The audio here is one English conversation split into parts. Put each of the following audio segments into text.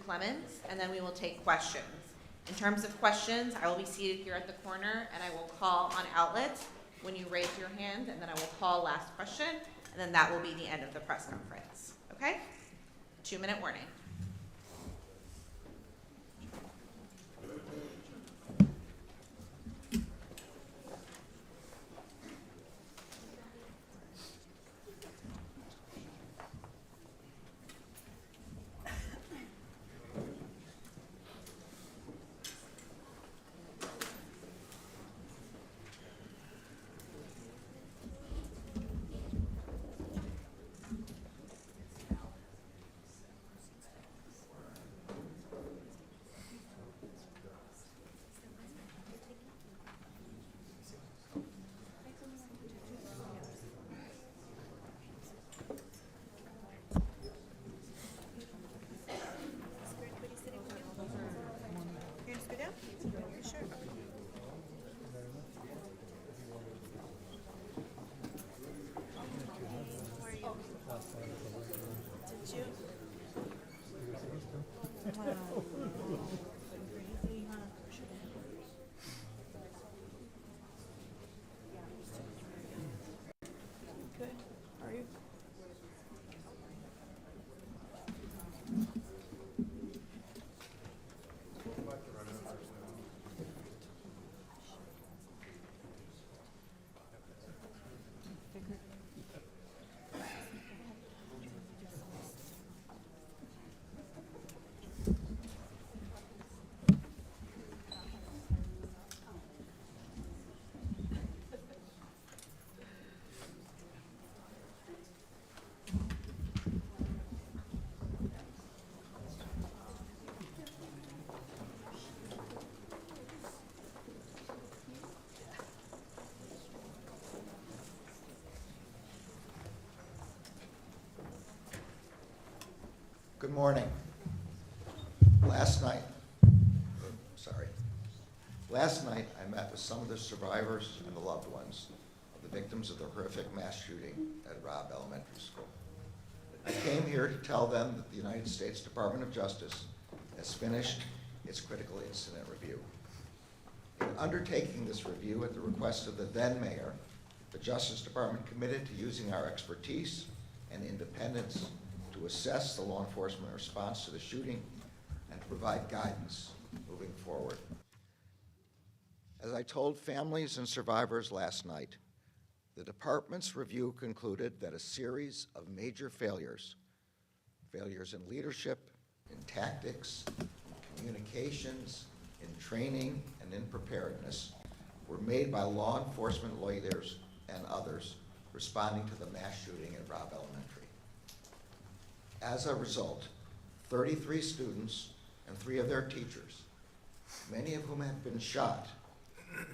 Clements, and then we will take questions. In terms of questions, I will be seated here at the corner, and I will call on outlets when you raise your hand, and then I will call last question, and then that will be the end of the press conference. Okay? 2-minute warning. Good morning. Last night I met with some of the survivors and the loved ones of the victims of the horrific mass shooting at Robb Elementary School. I came here to tell them that the United States Department of Justice has finished its critical incident review. In undertaking this review at the request of the then mayor, the Justice Department committed to using our expertise and independence to assess the law enforcement response to the shooting and to provide guidance moving forward. As I told families and survivors last night, the department's review concluded that a series of major failures in leadership, in tactics, in communications, in training, and in preparedness were made by law enforcement leaders and others responding to the mass shooting at Robb Elementary. As a result, 33 students and 3 of their teachers, many of whom had been shot,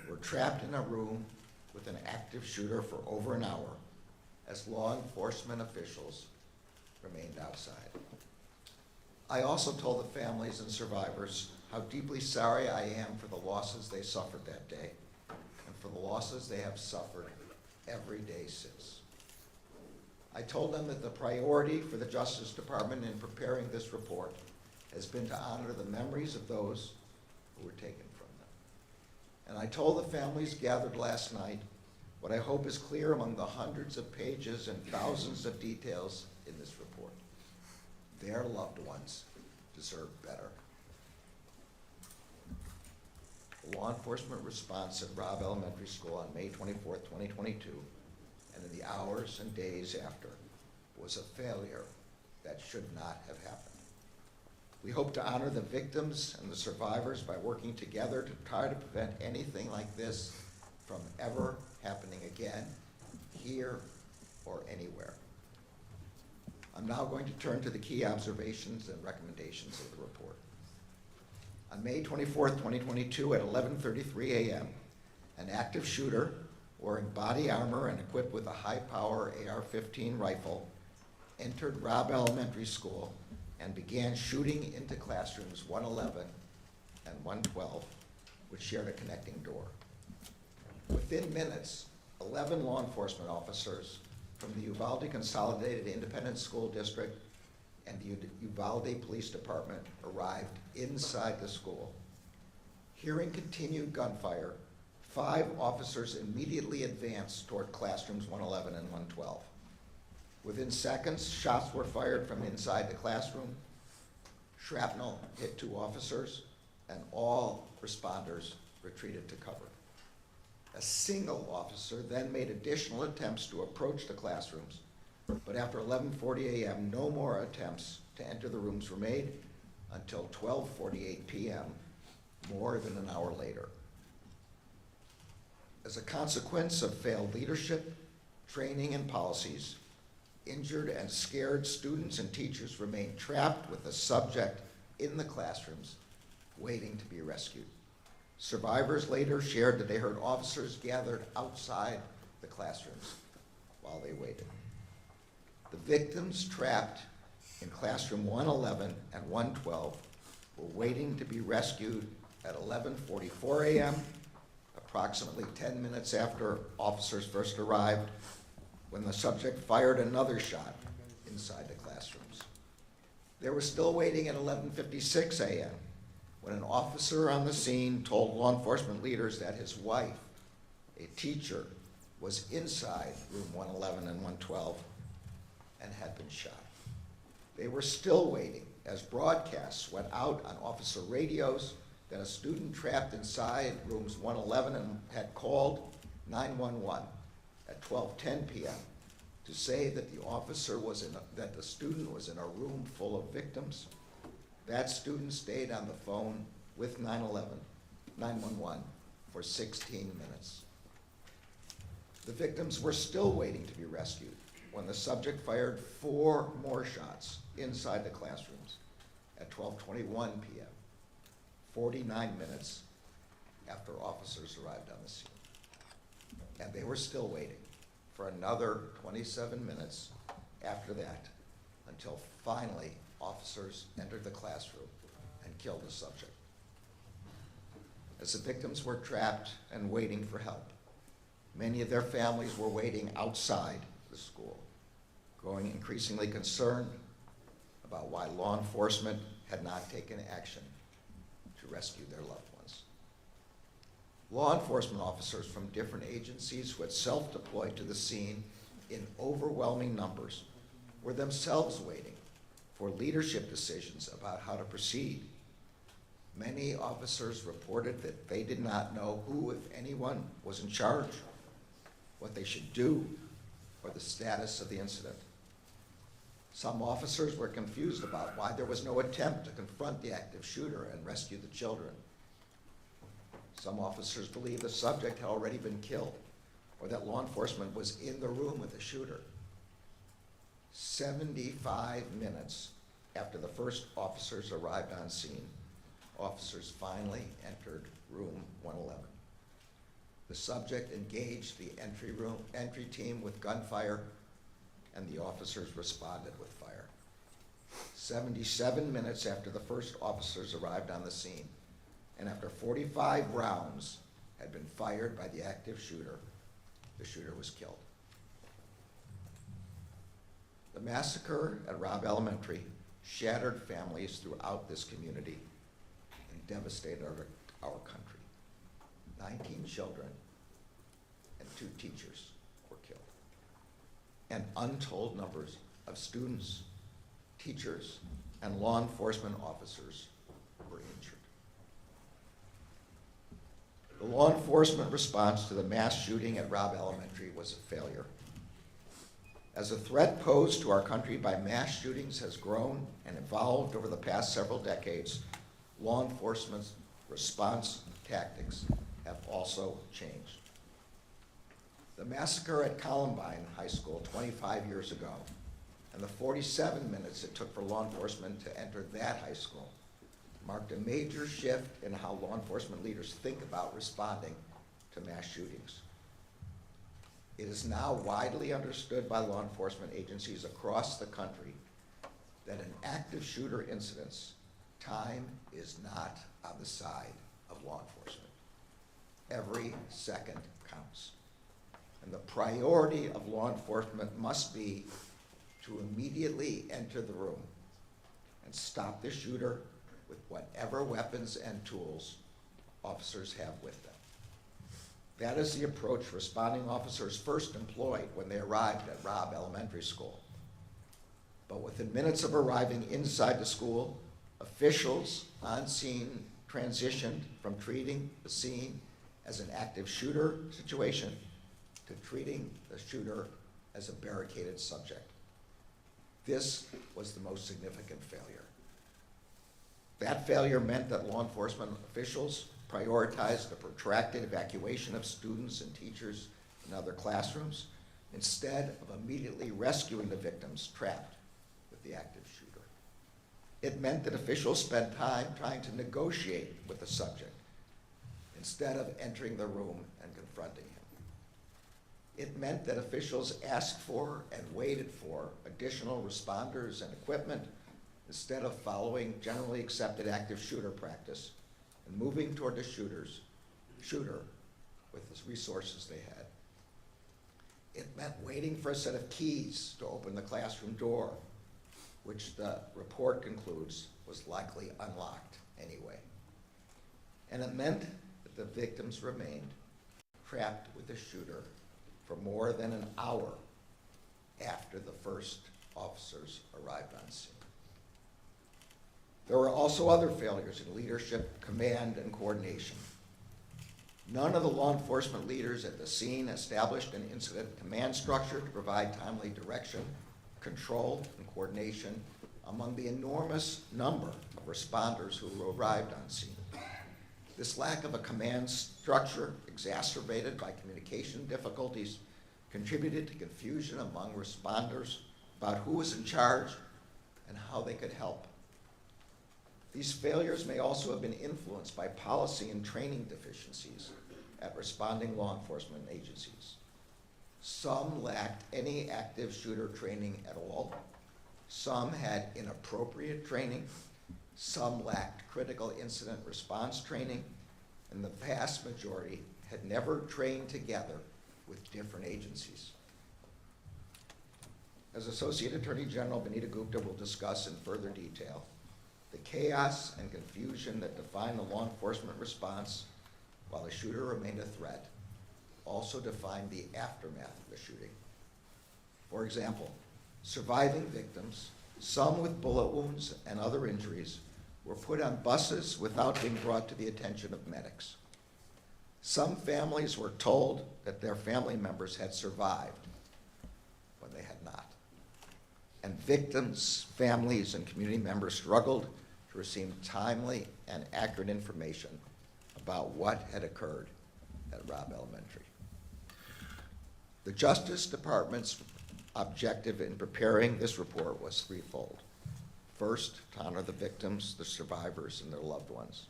were trapped in a room with an active shooter for over an hour as law enforcement officials remained outside. I also told the families and survivors how deeply sorry I am for the losses they suffered that day and for the losses they have suffered every day since. I told them that the priority for the Justice Department in preparing this report has been to honor the memories of those who were taken from them. And I told the families gathered last night what I hope is clear among the hundreds of pages and thousands of details in this report. Their loved ones deserve better. The law enforcement response at Robb Elementary School on May 24th, 2022, and in the hours and days after, was a failure that should not have happened. We hope to honor the victims and the survivors by working together to try to prevent anything like this from ever happening again, here or anywhere. I'm now going to turn to the key observations and recommendations of the report. On May 24th, 2022 at 11:33 a.m., an active shooter wearing body armor and equipped with a high-power AR-15 rifle entered Robb Elementary School and began shooting into classrooms 111 and 112, which shared a connecting door. Within minutes, 11 law enforcement officers from the Uvalde Consolidated Independent School District and the Uvalde Police Department arrived inside the school. Hearing continued gunfire, 5 officers immediately advanced toward classrooms 111 and 112. Within seconds, shots were fired from inside the classroom. Shrapnel hit 2 officers, and all responders retreated to cover. A single officer then made additional attempts to approach the classrooms, but after 11:40 a.m., no more attempts to enter the rooms were made until 12:48 p.m., more than an hour later. As a consequence of failed leadership, training, and policies, injured and scared students and teachers remained trapped with the subject in the classrooms, waiting to be rescued. Survivors later shared that they heard officers gathered outside the classrooms while they waited. The victims trapped in classroom 111 and 112 were waiting to be rescued at 11:44 a.m., approximately 10 minutes after officers first arrived, when the subject fired another shot inside the classrooms. They were still waiting at 11:56 a.m. when an officer on the scene told law enforcement leaders that his wife, a teacher, was inside room 111 and 112 and had been shot. They were still waiting as broadcasts went out on officer radios that a student trapped inside rooms 111 and had called 911 at 12:10 p.m. to say that that the student was in a room full of victims. That student stayed on the phone with 911 for 16 minutes. The victims were still waiting to be rescued when the subject fired 4 more shots inside the classrooms at 12:21 p.m., 49 minutes after officers arrived on the scene. And they were still waiting for another 27 minutes after that until finally officers entered the classroom and killed the subject. As the victims were trapped and waiting for help, many of their families were waiting outside the school, growing increasingly concerned about why law enforcement had not taken action to rescue their loved ones. Law enforcement officers from different agencies who had self-deployed to the scene in overwhelming numbers were themselves waiting for leadership decisions about how to proceed. Many officers reported that they did not know who, if anyone, was in charge, what they should do, or the status of the incident. Some officers were confused about why there was no attempt to confront the active shooter and rescue the children. Some officers believed the subject had already been killed, or that law enforcement was in the room with the shooter. 75 minutes after the first officers arrived on scene, officers finally entered room 111. The subject engaged the entry team with gunfire, and the officers responded with fire. 77 minutes after the first officers arrived on the scene, and after 45 rounds had been fired by the active shooter, the shooter was killed. The massacre at Robb Elementary shattered families throughout this community and devastated our country. 19 children and 2 teachers were killed, and untold numbers of students, teachers, and law enforcement officers were injured. The law enforcement response to the mass shooting at Robb Elementary was a failure. As the threat posed to our country by mass shootings has grown and evolved over the past several decades, law enforcement's response tactics have also changed. The massacre at Columbine High School 25 years ago, and the 47 minutes it took for law enforcement to enter that high school, marked a major shift in how law enforcement leaders think about responding to mass shootings. It is now widely understood by law enforcement agencies across the country that in active shooter incidents, time is not on the side of law enforcement. Every second counts. And the priority of law enforcement must be to immediately enter the room and stop the shooter with whatever weapons and tools officers have with them. That is the approach responding officers first employed when they arrived at Robb Elementary School. But within minutes of arriving inside the school, officials on scene transitioned from treating the scene as an active shooter situation to treating the shooter as a barricaded subject. This was the most significant failure. That failure meant that law enforcement officials prioritized the protracted evacuation of students and teachers in other classrooms instead of immediately rescuing the victims trapped with the active shooter. It meant that officials spent time trying to negotiate with the subject instead of entering the room and confronting him. It meant that officials asked for and waited for additional responders and equipment instead of following generally accepted active shooter practice and moving toward the shooter with the resources they had. It meant waiting for a set of keys to open the classroom door, which the report concludes was likely unlocked anyway. And it meant that the victims remained trapped with the shooter for more than an hour after the first officers arrived on scene. There were also other failures in leadership, command, and coordination. None of the law enforcement leaders at the scene established an incident command structure to provide timely direction, control, and coordination among the enormous number of responders who arrived on scene. This lack of a command structure, exacerbated by communication difficulties, contributed to confusion among responders about who was in charge and how they could help. These failures may also have been influenced by policy and training deficiencies at responding law enforcement agencies. Some lacked any active shooter training at all. Some had inappropriate training. Some lacked critical incident response training, and the vast majority had never trained together with different agencies. As Associate Attorney General Benita Gupta will discuss in further detail, the chaos and confusion that defined the law enforcement response while the shooter remained a threat also defined the aftermath of the shooting. For example, surviving victims, some with bullet wounds and other injuries, were put on buses without being brought to the attention of medics. Some families were told that their family members had survived when they had not. And victims, families, and community members struggled to receive timely and accurate information about what had occurred at Robb Elementary. The Justice Department's objective in preparing this report was threefold. First, to honor the victims, the survivors, and their loved ones.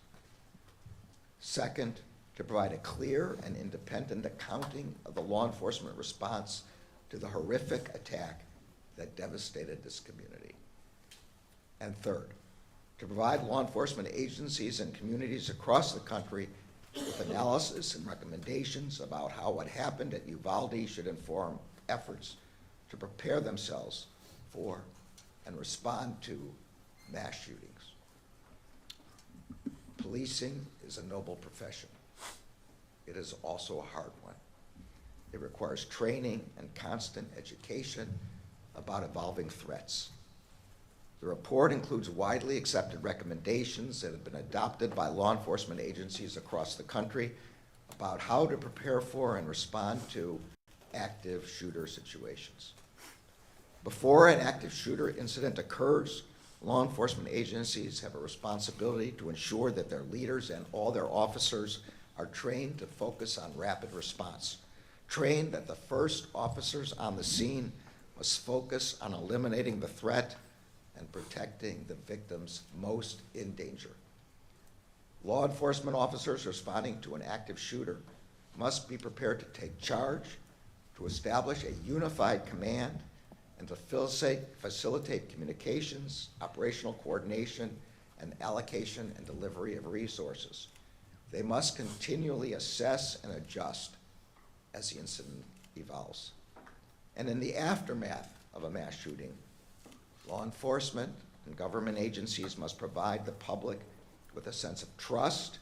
Second, to provide a clear and independent accounting of the law enforcement response to the horrific attack that devastated this community. And third, to provide law enforcement agencies and communities across the country with analysis and recommendations about how what happened at Uvalde should inform efforts to prepare themselves for and respond to mass shootings. Policing is a noble profession. It is also a hard one. It requires training and constant education about evolving threats. The report includes widely accepted recommendations that have been adopted by law enforcement agencies across the country about how to prepare for and respond to active shooter situations. Before an active shooter incident occurs, law enforcement agencies have a responsibility to ensure that their leaders and all their officers are trained to focus on rapid response, trained that the first officers on the scene must focus on eliminating the threat and protecting the victims most in danger. Law enforcement officers responding to an active shooter must be prepared to take charge, to establish a unified command, and to facilitate communications, operational coordination, and allocation and delivery of resources. They must continually assess and adjust as the incident evolves. And in the aftermath of a mass shooting, law enforcement, and government agencies must provide the public with a sense of trust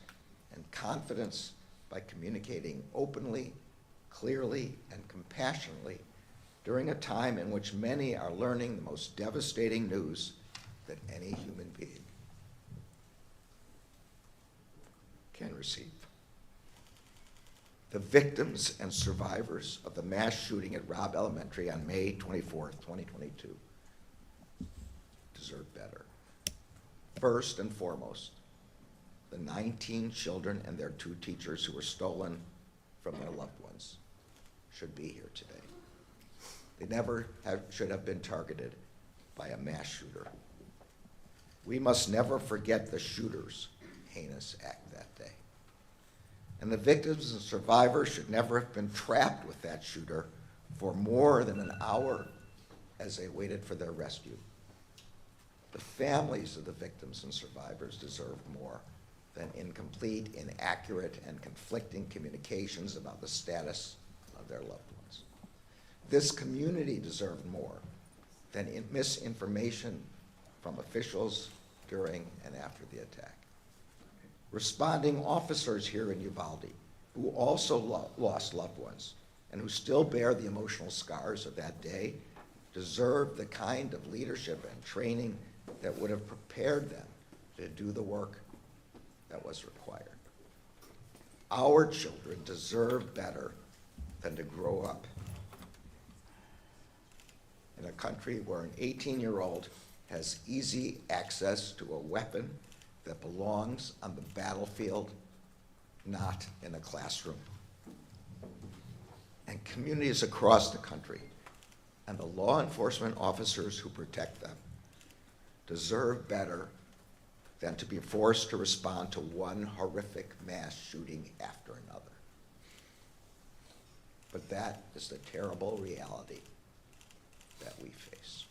and confidence by communicating openly, clearly, and compassionately during a time in which many are learning the most devastating news that any human being can receive. The victims and survivors of the mass shooting at Robb Elementary on May 24th, 2022 deserve better. First and foremost, the 19 children and their 2 teachers who were stolen from their loved ones should be here today. They never should have been targeted by a mass shooter. We must never forget the shooter's heinous act that day. And the victims and survivors should never have been trapped with that shooter for more than an hour as they waited for their rescue. The families of the victims and survivors deserve more than incomplete, inaccurate, and conflicting communications about the status of their loved ones. This community deserved more than misinformation from officials during and after the attack. Responding officers here in Uvalde, who also lost loved ones and who still bear the emotional scars of that day, deserve the kind of leadership and training that would have prepared them to do the work that was required. Our children deserve better than to grow up in a country where an 18-year-old has easy access to a weapon that belongs on the battlefield, not in a classroom. And communities across the country and the law enforcement officers who protect them deserve better than to be forced to respond to one horrific mass shooting after another. But that is the terrible reality that we face.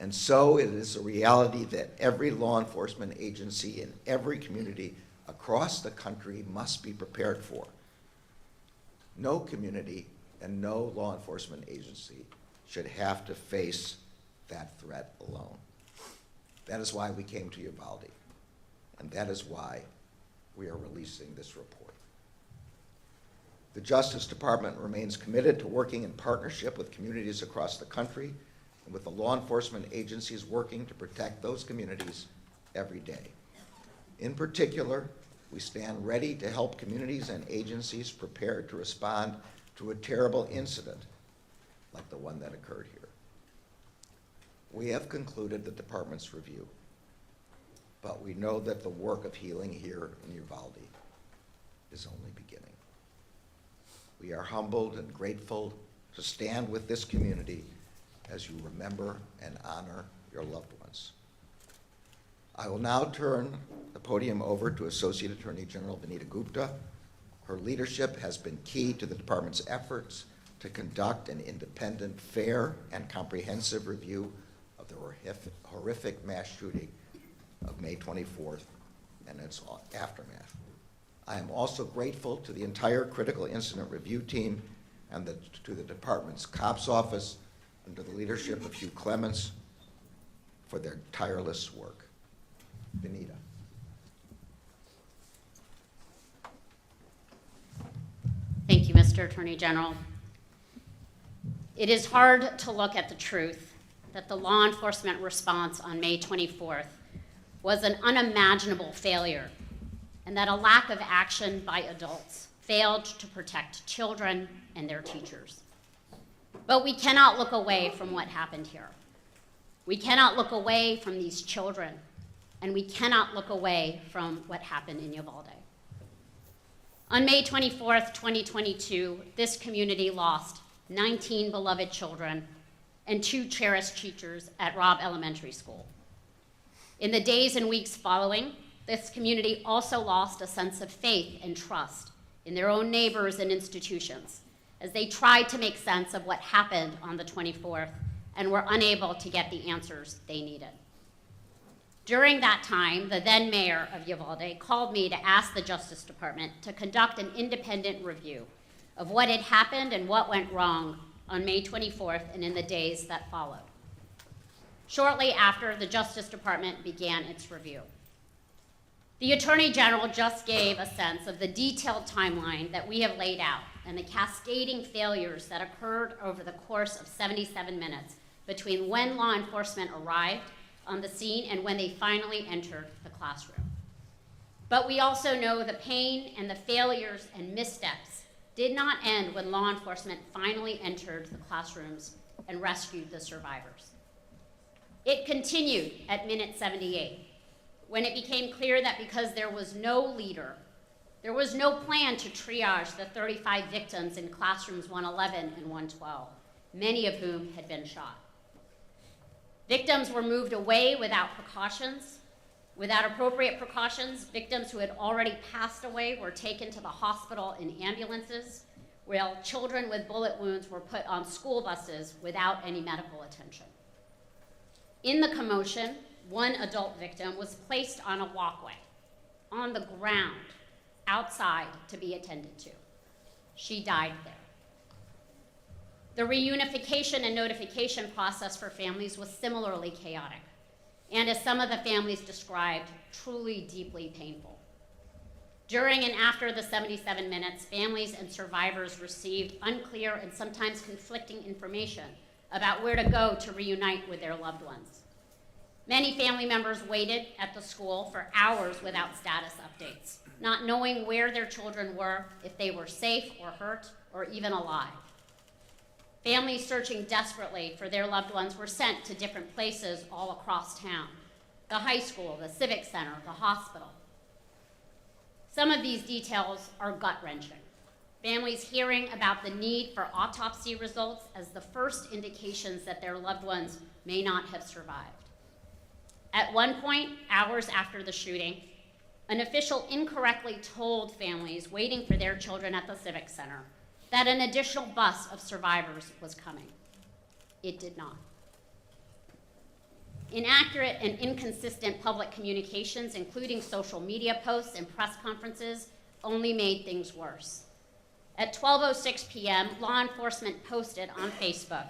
And so it is a reality that every law enforcement agency in every community across the country must be prepared for. No community and no law enforcement agency should have to face that threat alone. That is why we came to Uvalde, and that is why we are releasing this report. The Justice Department remains committed to working in partnership with communities across the country and with the law enforcement agencies working to protect those communities every day. In particular, we stand ready to help communities and agencies prepared to respond to a terrible incident like the one that occurred here. We have concluded the department's review, but we know that the work of healing here in Uvalde is only beginning. We are humbled and grateful to stand with this community as you remember and honor your loved ones. I will now turn the podium over to Associate Attorney General Vanita Gupta. Her leadership has been key to the department's efforts to conduct an independent, fair, and comprehensive review of the horrific mass shooting of May 24th and its aftermath. I am also grateful to the entire Critical Incident Review Team and to the department's COPS office under the leadership of Hugh Clements for their tireless work. Vanita. Thank you, Mr. Attorney General. It is hard to look at the truth that the law enforcement response on May 24th was an unimaginable failure and that a lack of action by adults failed to protect children and their teachers. But we cannot look away from what happened here. We cannot look away from these children, and we cannot look away from what happened in Uvalde. On May 24th, 2022, this community lost 19 beloved children and 2 cherished teachers at Robb Elementary School. In the days and weeks following, this community also lost a sense of faith and trust in their own neighbors and institutions as they tried to make sense of what happened on the 24th and were unable to get the answers they needed. During that time, the then mayor of Uvalde called me to ask the Justice Department to conduct an independent review of what had happened and what went wrong on May 24th and in the days that followed. shortly after the Justice Department began its review. The Attorney General just gave a sense of the detailed timeline that we have laid out and the cascading failures that occurred over the course of 77 minutes between when law enforcement arrived on the scene and when they finally entered the classroom. But we also know the pain and the failures and missteps did not end when law enforcement finally entered the classrooms and rescued the survivors. It continued at minute 78, when it became clear that because there was no leader, there was no plan to triage the 35 victims in classrooms 111 and 112, many of whom had been shot. Victims were moved away without precautions. Without appropriate precautions, victims who had already passed away were taken to the hospital in ambulances, while children with bullet wounds were put on school buses without any medical attention. In the commotion, one adult victim was placed on a walkway, on the ground, outside to be attended to. She died there. The reunification and notification process for families was similarly chaotic, and as some of the families described, truly deeply painful. During and after the 77 minutes, families and survivors received unclear and sometimes conflicting information about where to go to reunite with their loved ones. Many family members waited at the school for hours without status updates, not knowing where their children were, if they were safe or hurt, or even alive. Families searching desperately for their loved ones were sent to different places all across town: the high school, the civic center, the hospital. Some of these details are gut-wrenching. Families hearing about the need for autopsy results as the first indications that their loved ones may not have survived. At one point, hours after the shooting, an official incorrectly told families waiting for their children at the civic center that an additional bus of survivors was coming. It did not. Inaccurate and inconsistent public communications, including social media posts and press conferences, only made things worse. At 12:06 p.m., law enforcement posted on Facebook,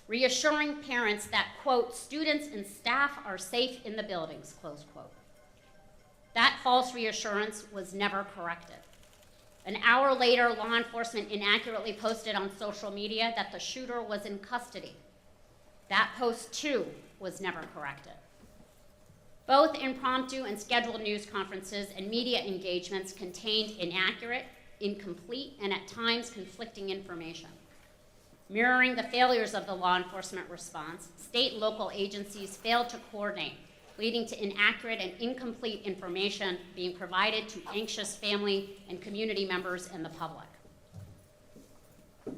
reassuring parents that, quote, students and staff are safe in the buildings, close quote. That false reassurance was never corrected. An hour later, law enforcement inaccurately posted on social media that the shooter was in custody. That post, too, was never corrected. Both impromptu and scheduled news conferences and media engagements contained inaccurate, incomplete, and at times conflicting information. Mirroring the failures of the law enforcement response, state and local agencies failed to coordinate, leading to inaccurate and incomplete information being provided to anxious family and community members and the public.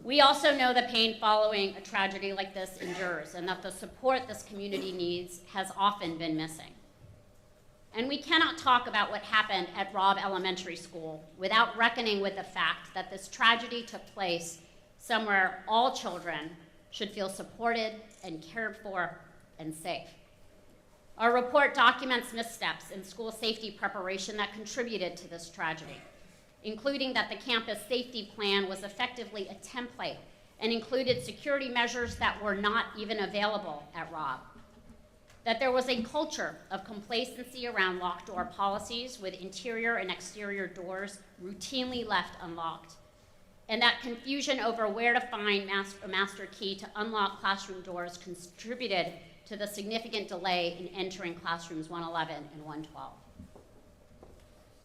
We also know the pain following a tragedy like this endures, and that the support this community needs has often been missing. And we cannot talk about what happened at Robb Elementary School without reckoning with the fact that this tragedy took place somewhere all children should feel supported and cared for and safe. Our report documents missteps in school safety preparation that contributed to this tragedy, including that the campus safety plan was effectively a template and included security measures that were not even available at Robb. That there was a culture of complacency around locked door policies, with interior and exterior doors routinely left unlocked, and that confusion over where to find a master key to unlock classroom doors contributed to the significant delay in entering classrooms 111 and 112.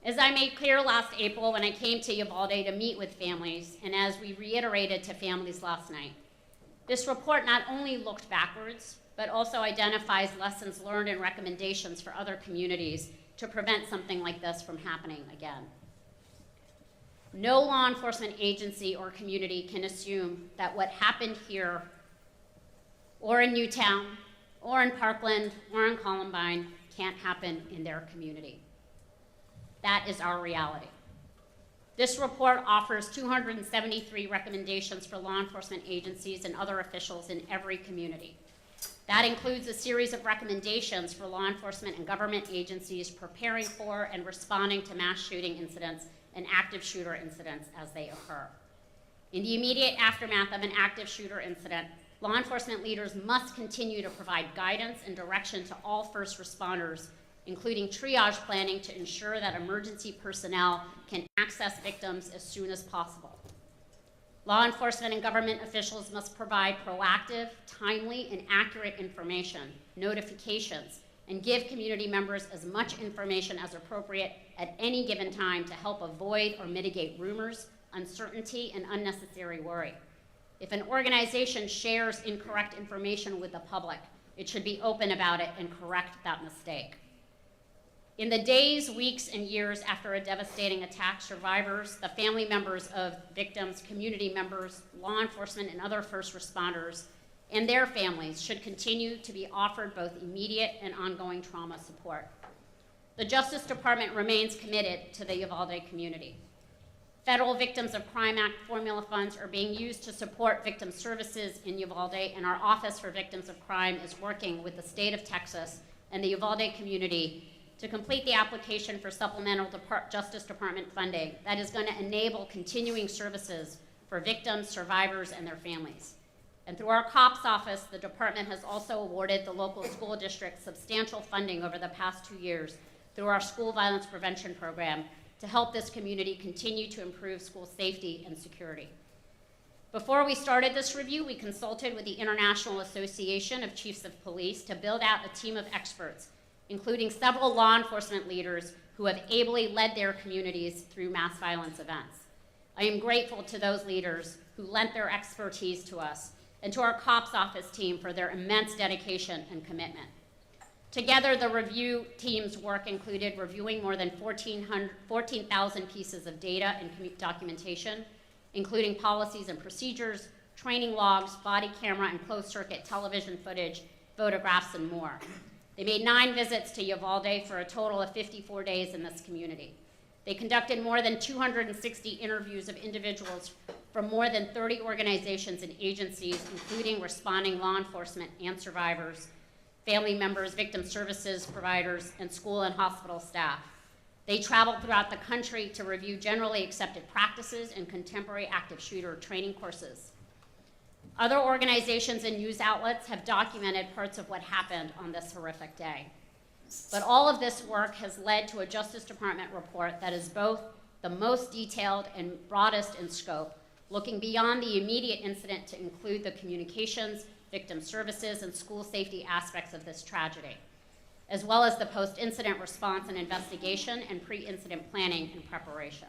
As I made clear last April when I came to Uvalde to meet with families, and as we reiterated to families last night, this report not only looked backwards, but also identifies lessons learned and recommendations for other communities to prevent something like this from happening again. No law enforcement agency or community can assume that what happened here, or in Newtown, or in Parkland, or in Columbine can't happen in their community. That is our reality. This report offers 273 recommendations for law enforcement agencies and other officials in every community. That includes a series of recommendations for law enforcement and government agencies preparing for and responding to mass shooting incidents and active shooter incidents as they occur. In the immediate aftermath of an active shooter incident, law enforcement leaders must continue to provide guidance and direction to all first responders, including triage planning to ensure that emergency personnel can access victims as soon as possible. Law enforcement and government officials must provide proactive, timely, and accurate information, notifications, and give community members as much information as appropriate at any given time to help avoid or mitigate rumors, uncertainty, and unnecessary worry. If an organization shares incorrect information with the public, it should be open about it and correct that mistake. In the days, weeks, and years after a devastating attack, survivors, the family members of victims, community members, law enforcement, and other first responders, and their families should continue to be offered both immediate and ongoing trauma support. The Justice Department remains committed to the Uvalde community. Federal Victims of Crime Act formula funds are being used to support victim services in Uvalde, and our Office for Victims of Crime is working with the state of Texas and the Uvalde community to complete the application for supplemental Justice Department funding that is going to enable continuing services for victims, survivors, and their families. And through our COPS office, the department has also awarded the local school district substantial funding over the past 2 years through our school violence prevention program to help this community continue to improve school safety and security. Before we started this review, we consulted with the International Association of Chiefs of Police to build out a team of experts, including several law enforcement leaders who have ably led their communities through mass violence events. I am grateful to those leaders who lent their expertise to us and to our COPS office team for their immense dedication and commitment. Together, the review team's work included reviewing more than 14,000 pieces of data and documentation, including policies and procedures, training logs, body camera and closed-circuit television footage, photographs, and more. They made 9 visits to Uvalde for a total of 54 days in this community. They conducted more than 260 interviews of individuals from more than 30 organizations and agencies, including responding law enforcement and survivors, family members, victim services providers, and school and hospital staff. They traveled throughout the country to review generally accepted practices and contemporary active shooter training courses. Other organizations and news outlets have documented parts of what happened on this horrific day. But all of this work has led to a Justice Department report that is both the most detailed and broadest in scope, looking beyond the immediate incident to include the communications, victim services, and school safety aspects of this tragedy, as well as the post-incident response and investigation and pre-incident planning and preparation.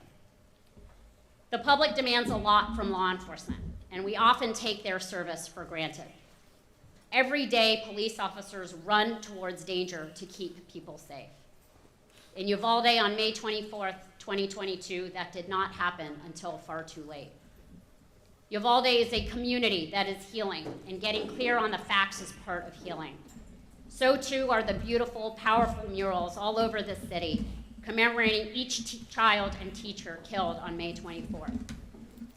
The public demands a lot from law enforcement, and we often take their service for granted. Every day, police officers run towards danger to keep people safe. In Uvalde on May 24th, 2022, that did not happen until far too late. Uvalde is a community that is healing, and getting clear on the facts is part of healing. So too are the beautiful, powerful murals all over the city, commemorating each child and teacher killed on May 24th.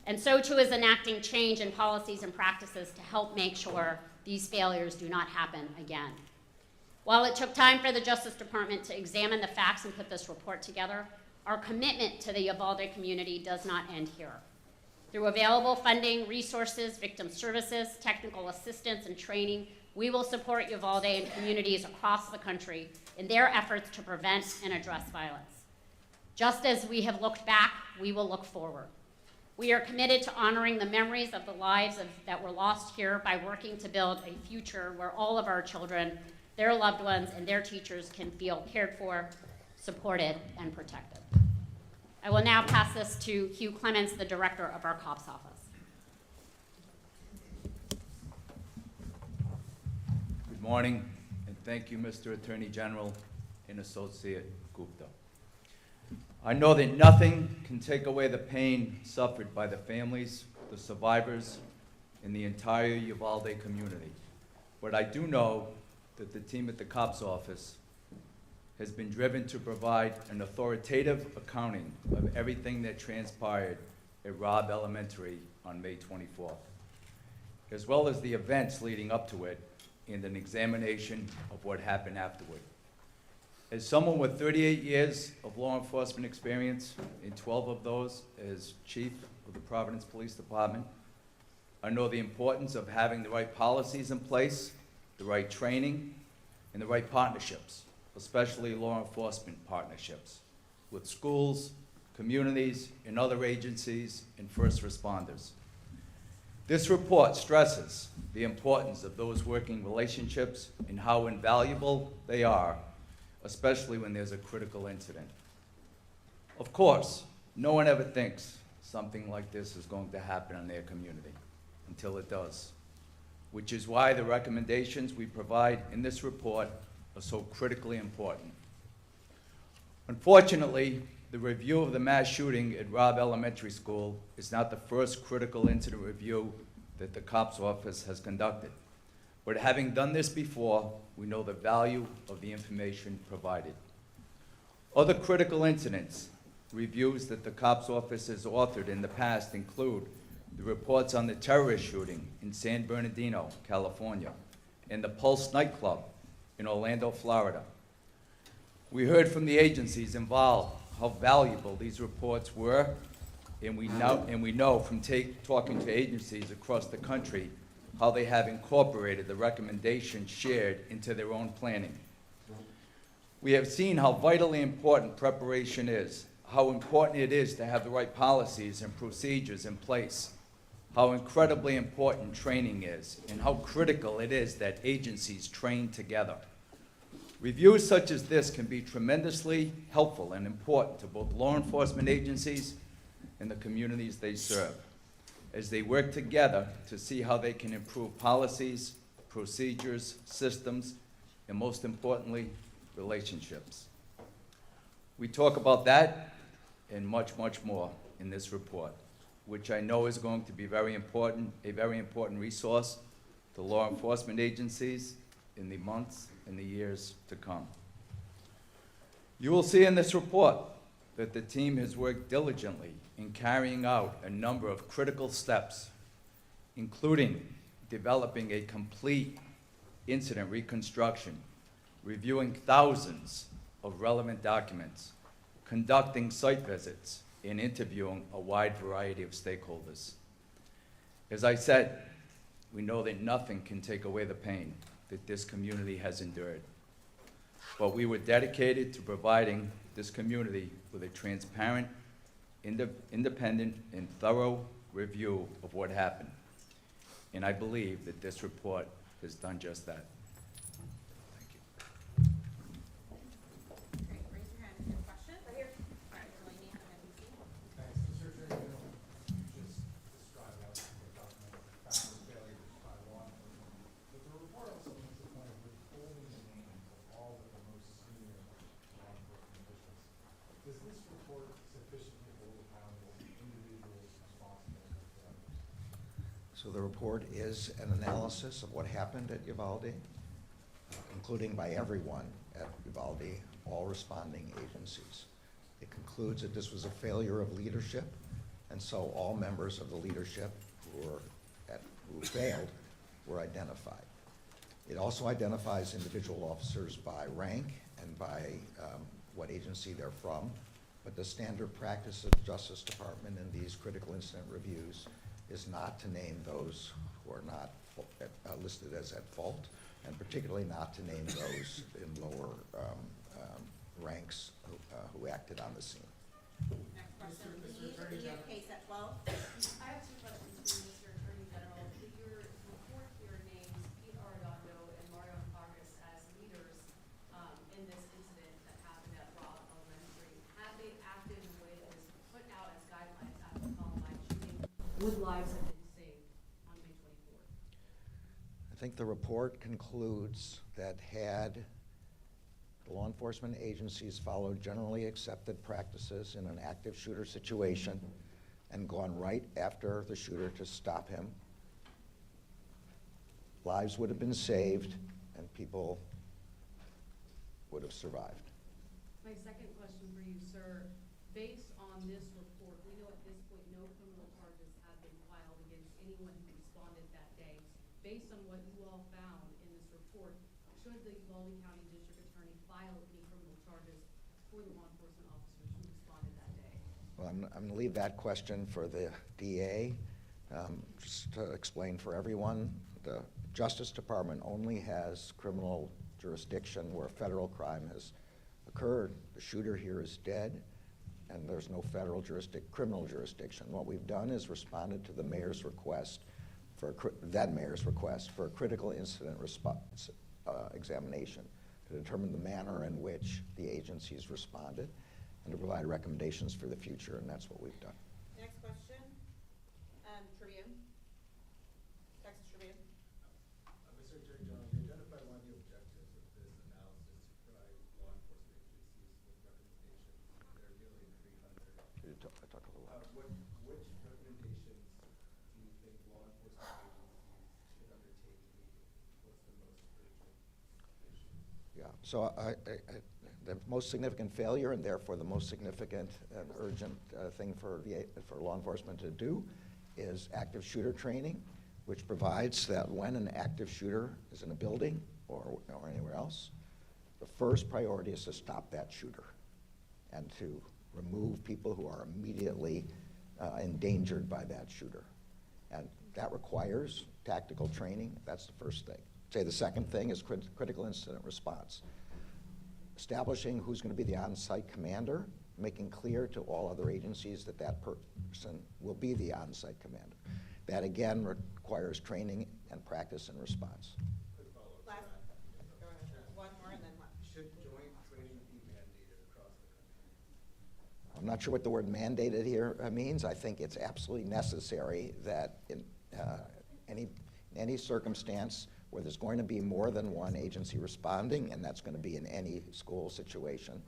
And so too is enacting change in policies and practices to help make sure these failures do not happen again. While it took time for the Justice Department to examine the facts and put this report together, our commitment to the Uvalde community does not end here. Through available funding, resources, victim services, technical assistance, and training, we will support Uvalde and communities across the country in their efforts to prevent and address violence. Just as we have looked back, we will look forward. We are committed to honoring the memories of the lives that were lost here by working to build a future where all of our children, their loved ones, and their teachers can feel cared for, supported, and protected. I will now pass this to Hugh Clements, the director of our COPS office. Good morning, and thank you, Mr. Attorney General and Associate Gupta. I know that nothing can take away the pain suffered by the families, the survivors, and the entire Uvalde community. But I do know that the team at the COPS office has been driven to provide an authoritative accounting of everything that transpired at Robb Elementary on May 24th, as well as the events leading up to it and an examination of what happened afterward. As someone with 38 years of law enforcement experience, and 12 of those as chief of the Providence Police Department, I know the importance of having the right policies in place, the right training, and the right partnerships, especially law enforcement partnerships with schools, communities, and other agencies and first responders. This report stresses the importance of those working relationships and how invaluable they are, especially when there's a critical incident. Of course, no one ever thinks something like this is going to happen in their community until it does, which is why the recommendations we provide in this report are so critically important. Unfortunately, the review of the mass shooting at Robb Elementary School is not the first critical incident review that the COPS office has conducted. But having done this before, we know the value of the information provided. Other critical incidents reviews that the COPS office has authored in the past include the reports on the terrorist shooting in San Bernardino, California, and the Pulse nightclub in Orlando, Florida. We heard from the agencies involved how valuable these reports were, and we know from talking to agencies across the country how they have incorporated the recommendations shared into their own planning. We have seen how vitally important preparation is, how important it is to have the right policies and procedures in place, how incredibly important training is, and how critical it is that agencies train together. Reviews such as this can be tremendously helpful and important to both law enforcement agencies and the communities they serve, as they work together to see how they can improve policies, procedures, systems, and most importantly, relationships. We talk about that and much, much more in this report, which I know is going to be a very important resource to law enforcement agencies in the months and the years to come. You will see in this report that the team has worked diligently in carrying out a number of critical steps, including developing a complete incident reconstruction, reviewing thousands of relevant documents, conducting site visits, and interviewing a wide variety of stakeholders. As I said, we know that nothing can take away the pain that this community has endured. But we were dedicated to providing this community with a transparent, independent, and thorough review of what happened. And I believe that this report has done just that. Thank you. Great, raise your hand if you have questions. Right here. All right, Delaney, and then Lucy. Thanks. Mr. Attorney General, you just described how the document found failures by law enforcement. But the report also makes a point of withholding the names of all of the most senior law enforcement officials. Does this report sufficiently hold accountable individuals responsible for failures? So the report is an analysis of what happened at Uvalde, including by everyone at Uvalde, all responding agencies. It concludes that this was a failure of leadership, and so all members of the leadership who failed were identified. It also identifies individual officers by rank and by what agency they're from, but the standard practice of the Justice Department in these critical incident reviews is not to name those who are not listed as at fault, and particularly not to name those in lower ranks who acted on the scene. Next question, Mr. Lee, Attorney Lee General. case at 12. I have two questions for you, Mr. Attorney General. Your report here names Pete Arredondo and Mario Vargas as leaders in this incident that happened at Robb Elementary. Had they acted in a way that was put out as guidelines after Columbine shooting, would lives have been saved on May 24th? I think the report concludes that had the law enforcement agencies followed generally accepted practices in an active shooter situation and gone right after the shooter to stop him, lives would have been saved and people would have survived. My second question for you, sir, based on this report, we know at this point no criminal charges have been filed against anyone who responded that day. Based on what you all found in this report, should the Uvalde County District Attorney file any criminal charges for the law enforcement officers who responded that day? Well, I'm going to leave that question for the DA. Just to explain for everyone, the Justice Department only has criminal jurisdiction where federal crime has occurred. The shooter here is dead, and there's no federal criminal jurisdiction. What we've done is responded to the mayor's request, then mayor's request, for a critical incident response examination to determine the manner in which the agencies responded and to provide recommendations for the future, and that's what we've done. Next question, Tribune. Texas Tribune. Mr. Attorney General, you identified one of the objectives of this analysis to provide law enforcement agencies with recommendations. There are nearly 300. Could you talk a little louder? Which recommendations do you think law enforcement agencies should undertake immediately? What's the most urgent issue? Yeah, so the most significant failure, and therefore the most significant and urgent thing for law enforcement to do, is active shooter training, which provides that when an active shooter is in a building or anywhere else, the first priority is to stop that shooter and to remove people who are immediately endangered by that shooter. And that requires tactical training. That's the first thing. Say the second thing is critical incident response. Establishing who's going to be the on-site commander, making clear to all other agencies that that person will be the on-site commander. That again requires training and practice and response. Last, go ahead. One more and then one. Should joint training be mandated across the country? I'm not sure what the word mandated here means. I think it's absolutely necessary that in any circumstance where there's going to be more than one agency responding, and that's going to be in any school situation,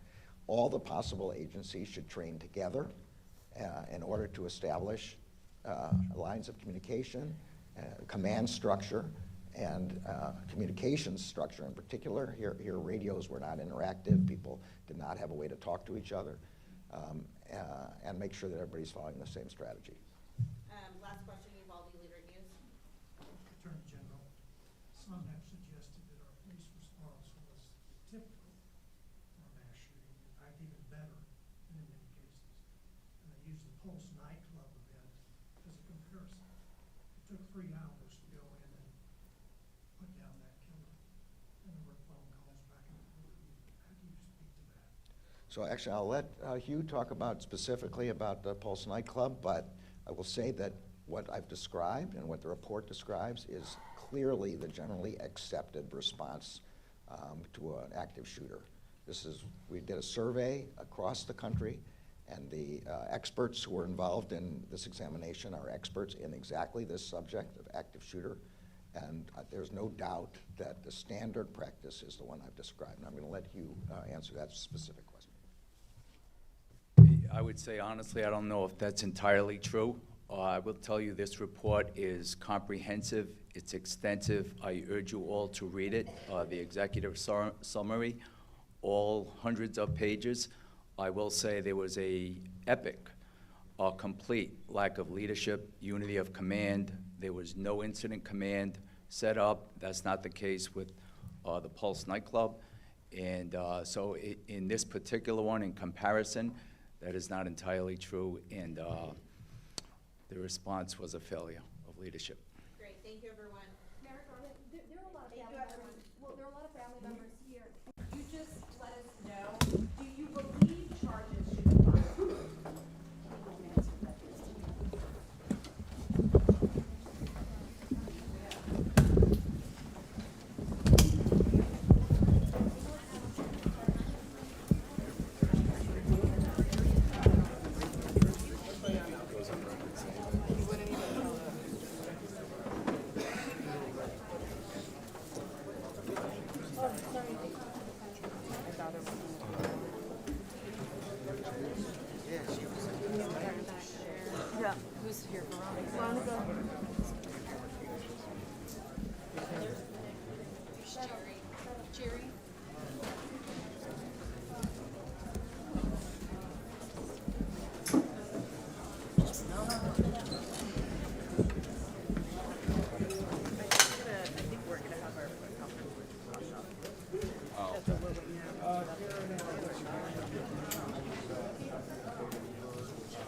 all the possible agencies should train together in order to establish lines of communication, command structure, and communications structure in particular. Here radios were not interactive. People did not have a way to talk to each other, and make sure that everybody's following the same strategy. Last question, Uvalde Leader News. Attorney General, some have suggested that our police response was typical for a mass shooting, in fact even better in many cases. And they used the Pulse nightclub event as a comparison. It took 3 hours to go in and put down that killer. And there were phone calls back and forth. How do you speak to that? So actually, I'll let Hugh talk specifically about the Pulse nightclub, but I will say that what I've described and what the report describes is clearly the generally accepted response to an active shooter. We did a survey across the country, and the experts who were involved in this examination are experts in exactly this subject of active shooter, and there's no doubt that the standard practice is the one I've described. And I'm going to let Hugh answer that specific question. I would say honestly, I don't know if that's entirely true. I will tell you this report is comprehensive, it's extensive. I urge you all to read it, the executive summary, all hundreds of pages. I will say there was a epic, complete lack of leadership, unity of command. There was no incident command set up. That's not the case with the Pulse nightclub. And so in this particular one, in comparison, that is not entirely true, and the response was a failure of leadership. Great, thank you, everyone. Mayor Garland, there are a lot of Thank family you, everyone. members, well, there are a lot of family members here. You just let us know, do you believe charges should be filed?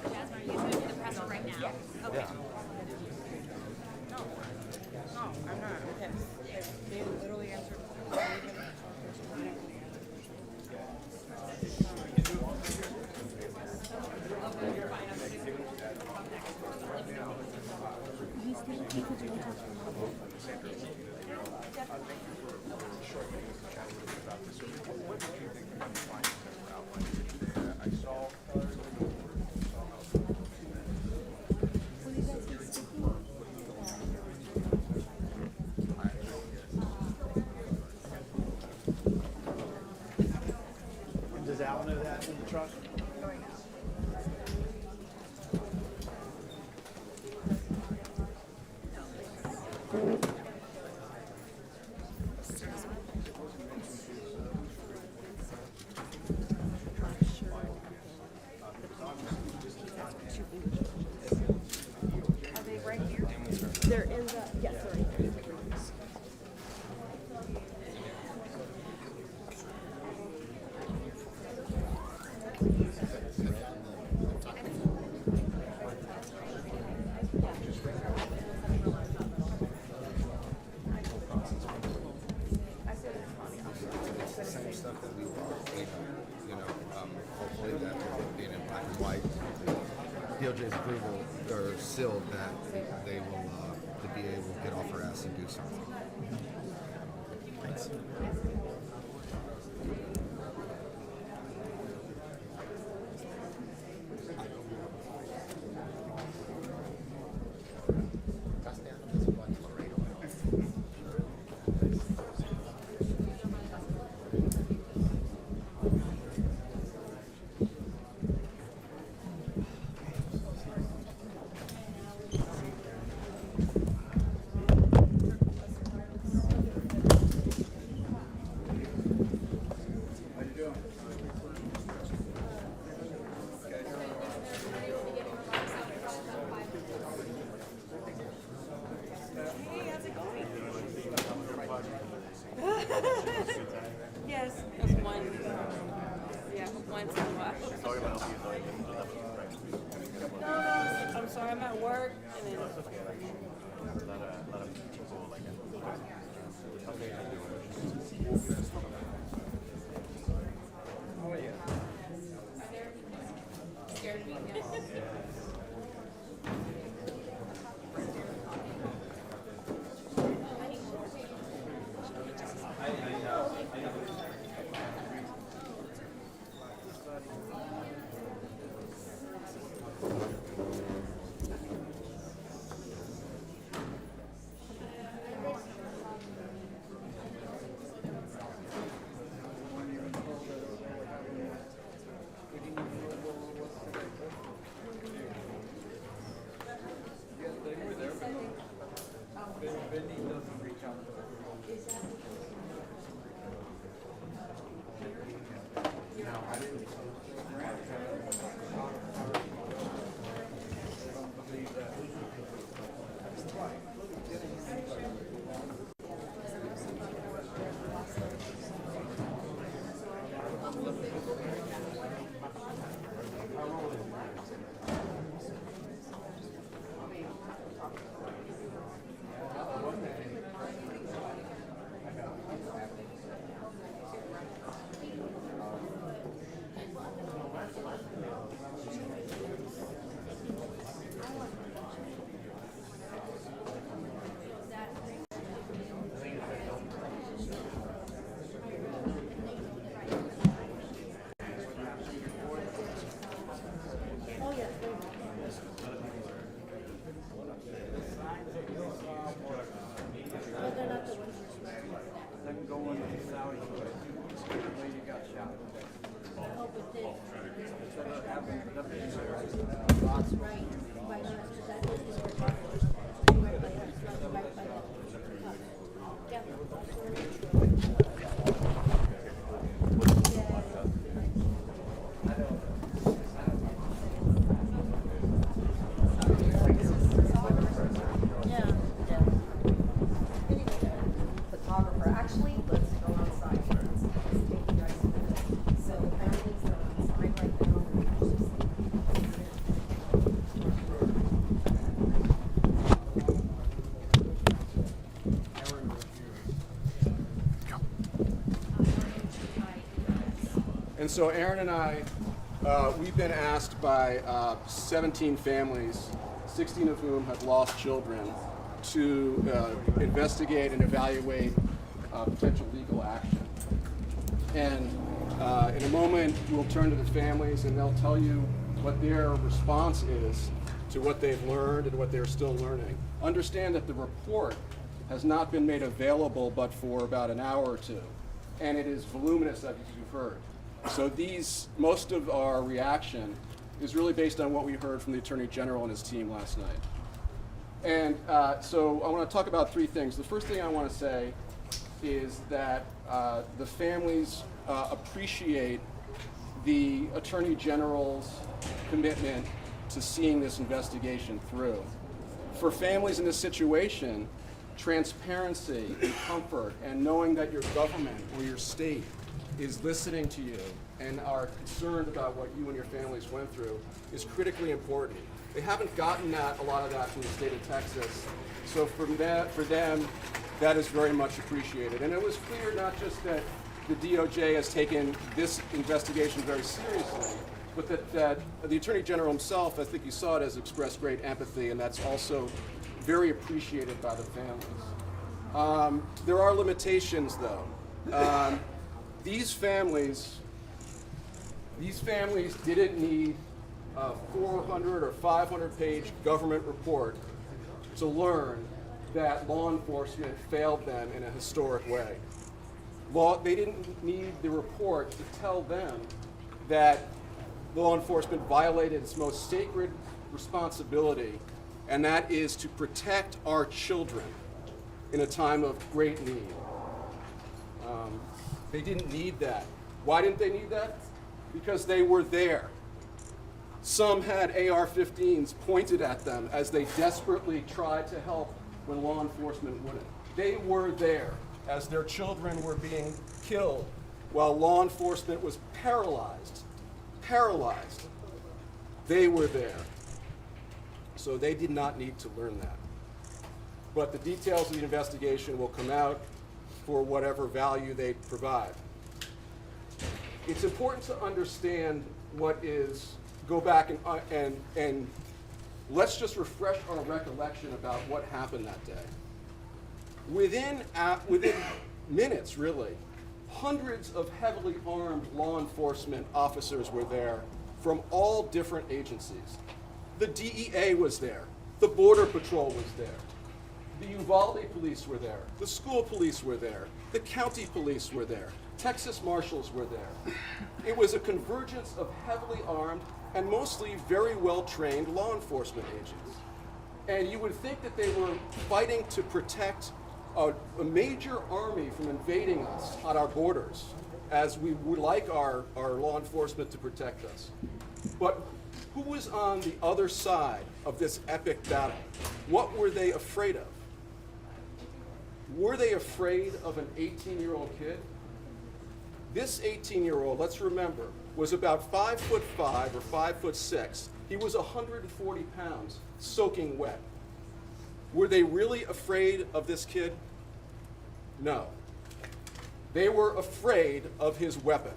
Jasmine, are you doing the press right now? Okay. DOJ's approval or sealed that they will to be able to get off their ass and do something. Thanks. Yes, one. Yeah, once in a while. No, I'm sorry, I'm at work and then. Scared me. Photographer, actually, let's go outside first. Take you guys to the- So everything's outside right now. And so Aaron and I, we've been asked by 17 families, 16 of whom have lost children, to investigate and evaluate potential legal action. And in a moment, we'll turn to the families and they'll tell you what their response is to what they've learned and what they're still learning. Understand that the report has not been made available but for about an hour or two, and it is voluminous, as you've heard. So most of our reaction is really based on what we heard from the Attorney General and his team last night. And so I want to talk about three things. The first thing I want to say is that the families appreciate the Attorney General's commitment to seeing this investigation through. For families in this situation, transparency and comfort and knowing that your government or your state is listening to you and are concerned about what you and your families went through is critically important. They haven't gotten a lot of that from the state of Texas. So for them, that is very much appreciated. And it was clear not just that the DOJ has taken this investigation very seriously, but that the Attorney General himself, I think he saw it as expressed great empathy, and that's also very appreciated by the families. There are limitations, though. These families didn't need a 400 or 500-page government report to learn that law enforcement failed them in a historic way. They didn't need the report to tell them that law enforcement violated its most sacred responsibility, and that is to protect our children in a time of great need. They didn't need that. Why didn't they need that? Because they were there. Some had AR-15s pointed at them as they desperately tried to help when law enforcement wouldn't. They were there as their children were being killed while law enforcement was paralyzed. Paralyzed. They were there. So they did not need to learn that. But the details of the investigation will come out for whatever value they provide. It's important to understand go back and let's just refresh our recollection about what happened that day. Within minutes, really, hundreds of heavily armed law enforcement officers were there from all different agencies. The DEA was there. The Border Patrol was there. The Uvalde police were there. The school police were there. The county police were there. Texas Marshals were there. It was a convergence of heavily armed and mostly very well-trained law enforcement agents. And you would think that they were fighting to protect a major army from invading us on our borders, as we would like our law enforcement to protect us. But who was on the other side of this epic battle? What were they afraid of? Were they afraid of an 18-year-old kid? This 18-year-old, let's remember, was about 5'5" or 5'6". He was 140 pounds, soaking wet. Were they really afraid of this kid? No. They were afraid of his weapon.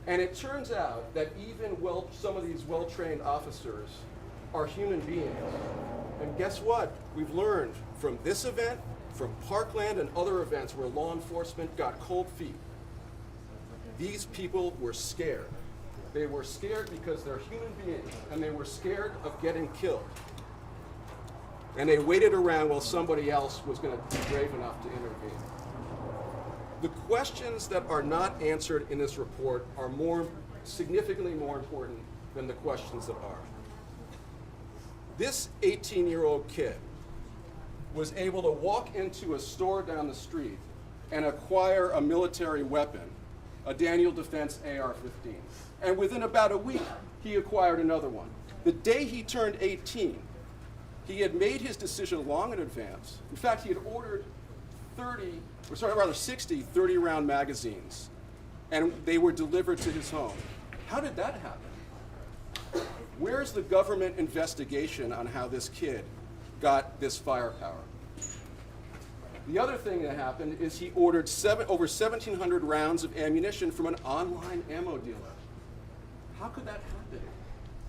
And it turns out that even some of these well-trained officers are human beings. And guess what? We've learned from this event, from Parkland and other events where law enforcement got cold feet. These people were scared. They were scared because they're human beings, and they were scared of getting killed. And they waited around while somebody else was going to be brave enough to intervene. The questions that are not answered in this report are significantly more important than the questions that are. This 18-year-old kid was able to walk into a store down the street and acquire a military weapon, a Daniel Defense AR-15. And within about a week, he acquired another one. The day he turned 18, he had made his decision long in advance. In fact, he had ordered 60 30-round magazines, and they were delivered to his home. How did that happen? Where's the government investigation on how this kid got this firepower? The other thing that happened is he ordered over 1,700 rounds of ammunition from an online ammo dealer. How could that happen?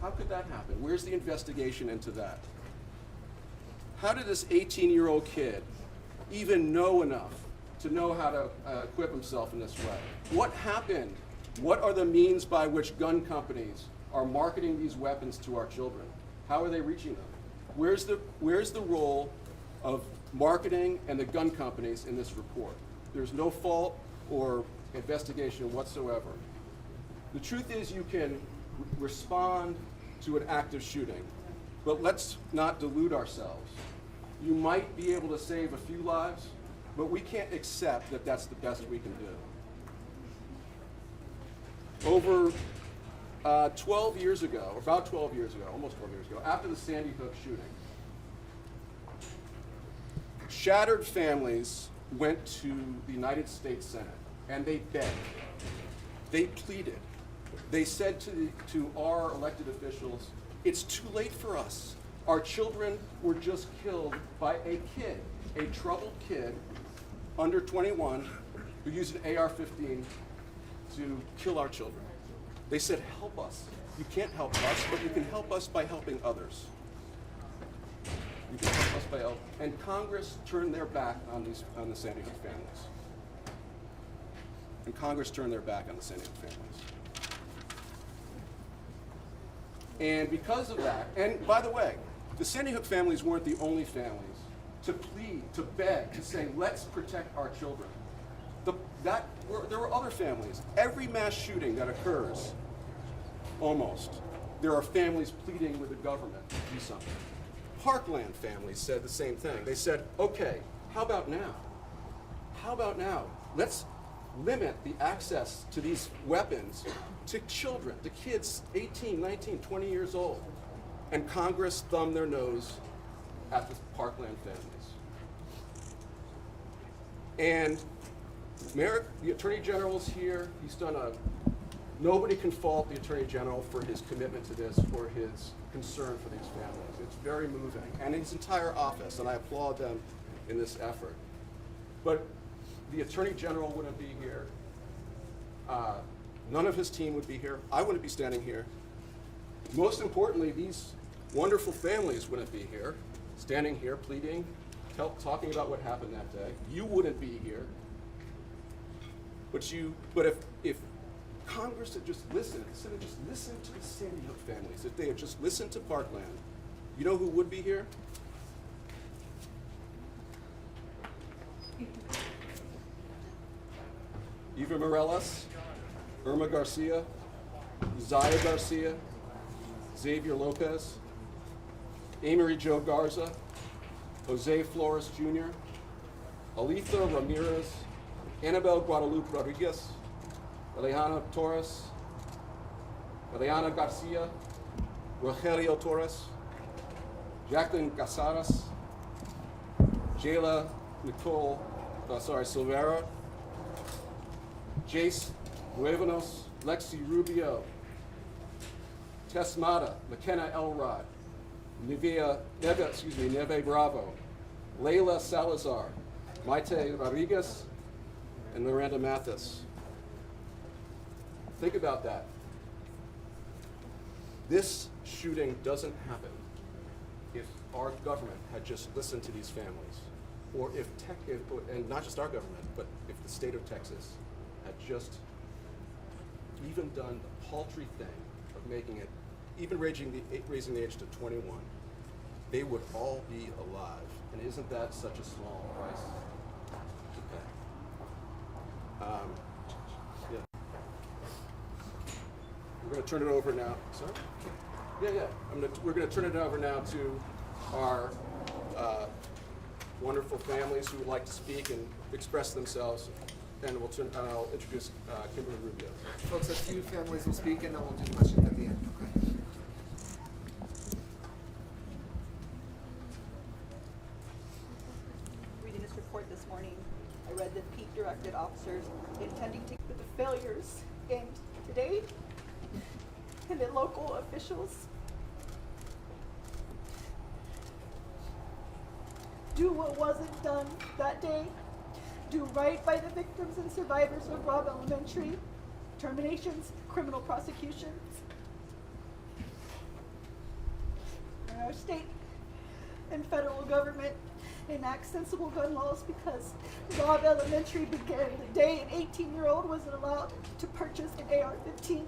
How could that happen? Where's the investigation into that? How did this 18-year-old kid even know enough to know how to equip himself in this way? What happened? What are the means by which gun companies are marketing these weapons to our children? How are they reaching them? Where's the role of marketing and the gun companies in this report? There's no fault or investigation whatsoever. The truth is you can respond to an active shooting, but let's not delude ourselves. You might be able to save a few lives, but we can't accept that that's the best we can do. Over 12 years ago, or about 12 years ago, almost 12 years ago, after the Sandy Hook shooting, shattered families went to the United States Senate, and they begged. They pleaded. They said to our elected officials, it's too late for us. Our children were just killed by a kid, a troubled kid, under 21, who used an AR-15 to kill our children. They said, help us. You can't help us, but you can help us by helping others. You can help us by help. And Congress turned their back on the Sandy Hook families. And Congress turned their back on the Sandy Hook families. And because of that, and by the way, the Sandy Hook families weren't the only families to plead, to beg, to say, let's protect our children. There were other families. Every mass shooting that occurs, almost, there are families pleading with the government to do something. Parkland families said the same thing. They said, okay, how about now? How about now? Let's limit the access to these weapons to children, to kids 18, 19, 20 years old. And Congress thumbed their nose at the Parkland families. And the Attorney General's here. He's done nobody can fault the Attorney General for his commitment to this, for his concern for these families. It's very moving. And his entire office, and I applaud them in this effort. But the Attorney General wouldn't be here. None of his team would be here. I wouldn't be standing here. Most importantly, these wonderful families wouldn't be here, standing here pleading, talking about what happened that day. You wouldn't be here. But if Congress had just listened, instead of just listened to the Sandy Hook families, if they had just listened to Parkland, you know who would be here? Eva Morelos, Irma Garcia, Zaya Garcia, Xavier Lopez, Amory Jo Garza, Jose Flores Jr., Aletha Ramirez, Annabelle Guadalupe Rodriguez, Eliana Torres, Eliana Garcia, Rogelio Torres, Jacqueline Casares, Jayla Nicole, Silvera, Jace Nuevanos, Lexi Rubio, Tess Mata, McKenna Elrod, Neve Bravo, Layla Salazar, Maite Rodriguez, and Miranda Mathis. Think about that. This shooting doesn't happen if our government had just listened to these families, or and not just our government, but if the state of Texas had just even done the paltry thing of making it, even raising the age to 21, they would all be alive. And isn't that such a small price to pay? Yeah. We're going to turn it over now. Sorry? Yeah. We're going to turn it over now to our wonderful families who would like to speak and express themselves. And I'll introduce Kimberly Rubio. Folks, a few families will speak, and then we'll do questions at the end. Okay. Reading this report this morning, I read that Pete directed officers intending to with the failures, and today, and then local officials do what wasn't done that day. Do right by the victims and survivors of Robb Elementary, terminations, criminal prosecutions. And our state and federal government enact sensible gun laws, because Robb Elementary began the day an 18-year-old wasn't allowed to purchase an AR-15.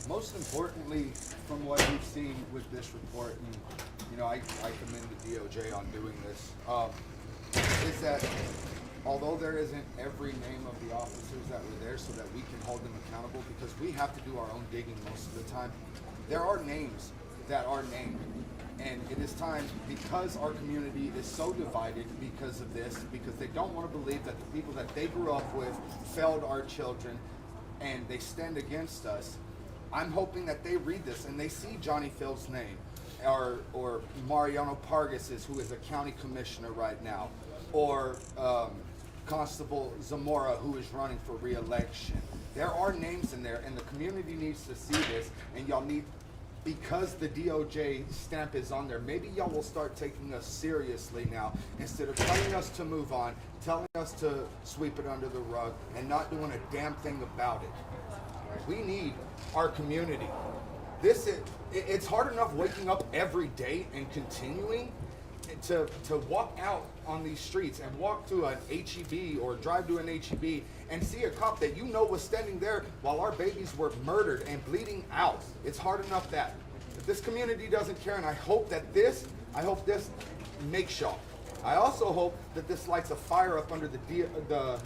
Most importantly, from what we've seen with this report, and I commend the DOJ on doing this, is that although there isn't every name of the officers that were there so that we can hold them accountable, because we have to do our own digging most of the time, there are names that are named. And it is time, because our community is so divided because of this, because they don't want to believe that the people that they grew up with failed our children and they stand against us. I'm hoping that they read this and they see Johnny Phil's name, or Mariano Pargas's, who is a county commissioner right now, or Constable Zamora, who is running for re-election, There are names in there, and the community needs to see this, and y'all need, because the DOJ stamp is on there, maybe y'all will start taking us seriously now, instead of telling us to move on, telling us to sweep it under the rug, and not doing a damn thing about it. We need our community. It's hard enough waking up every day and continuing to walk out on these streets and walk to an HEB or drive to an HEB and see a cop that you know was standing there while our babies were murdered and bleeding out. It's hard enough that. If this community doesn't care, and I hope this makes y'all. I also hope that this lights a fire up under the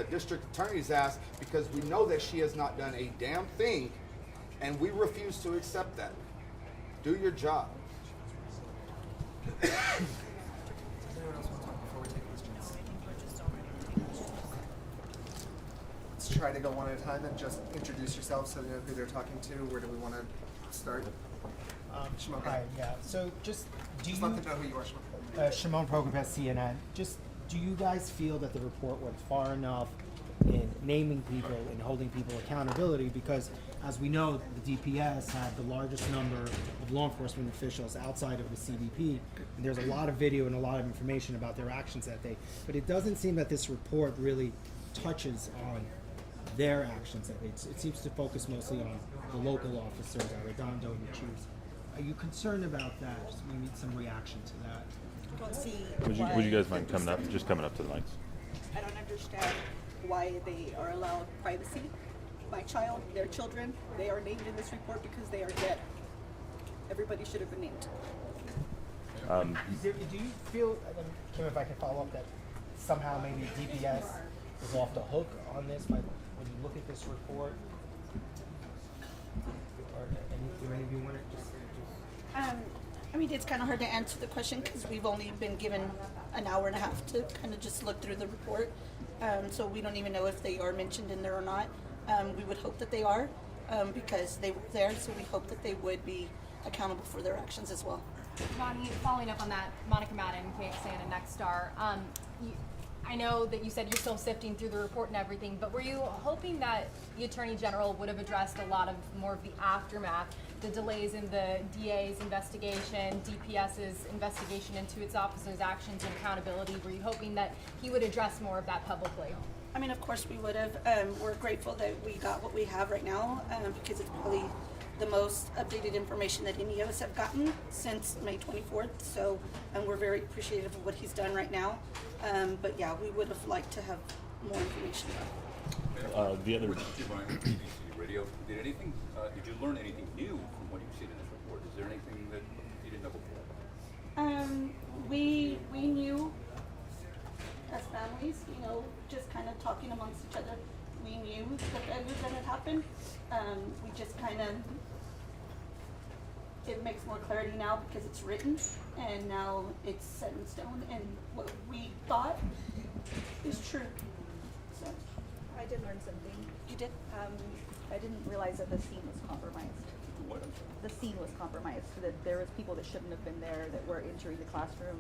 district attorney's ass, because we know that she has not done a damn thing, and we refuse to accept that. Do your job. Does anyone else want to talk before we take questions? Let's try to go one at a time and just introduce yourselves so they know who they're talking to. Where do we want to start? Shimon. Hi, yeah. So just let them know who you are, Shimon. Shimon Prokopez, CNN. Just do you guys feel that the report went far enough in naming people and holding people accountability? Because as we know, the DPS had the largest number of law enforcement officials outside of the CBP, and there's a lot of video and a lot of information about their actions that day. But it doesn't seem that this report really touches on their actions that day. It seems to focus mostly on the local officers, Arredondo and the chiefs. Are you concerned about that? Just we need some reaction to that. I don't see Would you guys mind coming up to the mics? I don't understand why they are allowed privacy. My child, their children, they are named in this report because they are dead. Everybody should have been named. Do you feel, Kim, if I can follow up, that somehow maybe DPS is off the hook on this when you look at this report? Or any of you want to just I mean, it's kind of hard to answer the question because we've only been given an hour and a half to kind of just look through the report. So we don't even know if they are mentioned in there or not. We would hope that they are because they were there, so we hope that they would be accountable for their actions as well. Ronnie, following up on that, Monica Madden, KXAN and Next Star. I know that you said you're still sifting through the report and everything, but were you hoping that the Attorney General would have addressed a lot of more of the aftermath, the delays in the DA's investigation, DPS's investigation into its officers' actions and accountability? Were you hoping that he would address more of that publicly? I mean, of course we would have. We're grateful that we got what we have right now because it's probably the most updated information that any of us have gotten since May 24th. So we're very appreciative of what he's done right now. But yeah, we would have liked to have more information. The other BBC Radio, did you learn anything new from what you've seen in this report? Is there anything that you didn't know before? We knew as families, just kind of talking amongst each other, we knew the failures that had happened. We just kind of, it makes more clarity now because it's written and now it's set in stone, and what we thought is true. So I did learn something. you did. I didn't realize that the scene was compromised. What? The scene was compromised, so that there was people that shouldn't have been there that were entering the classroom.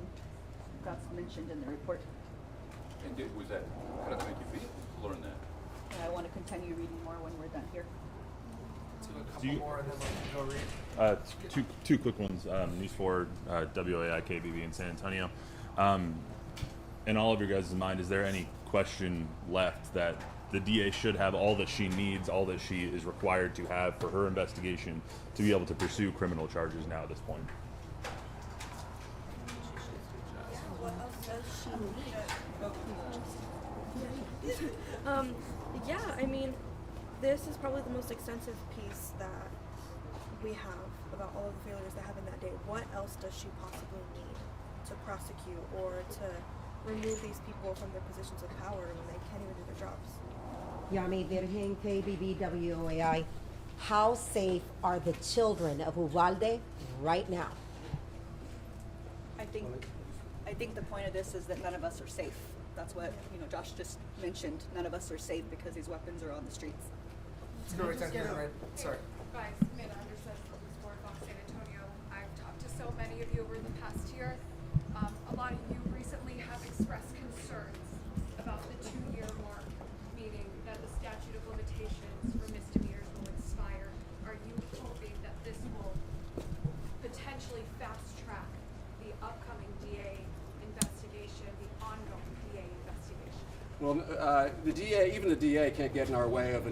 That's mentioned in the report. And how did that make you feel to learn that? And I want to continue reading more when we're done here. Do a couple more and then we'll go read. two quick ones. News 4, WAI, KBB in San Antonio. In all of your guys' mind, is there any question left that the DA should have all that she needs, all that she is required to have for her investigation to be able to pursue criminal charges now at this point? Yeah, I mean, this is probably the most extensive piece that we have about all of the failures that happened that day. What else does she possibly need to prosecute or to remove these people from their positions of power when they can't even do their jobs? Yami Virgen, KBB, WOAI. How safe are the children of Uvalde right now? I think the point of this is that none of us are safe. That's what Josh just mentioned. None of us are safe because these weapons are on the streets. Let's go right down here, right? Sorry. Guys, Amanda Anderson from the Sport Fox San Antonio. I've talked to so many of you over the past year. A lot of you recently have expressed concerns about the 2-year mark, meaning that the statute of limitations Well, the DA, even the DA can't get in our way of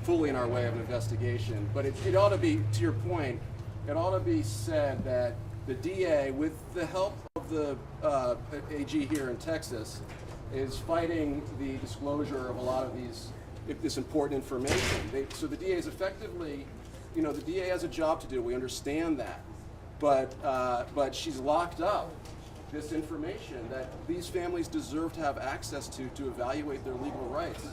fully in our way of an investigation. But it ought to be, to your point, it ought to be said that the DA, with the help of the AG here in Texas, is fighting the disclosure of a lot of this important information. So the DA is effectively, you know, the DA has a job to do. We understand that, but she's locked up this information that these families deserve to have access to evaluate their legal rights.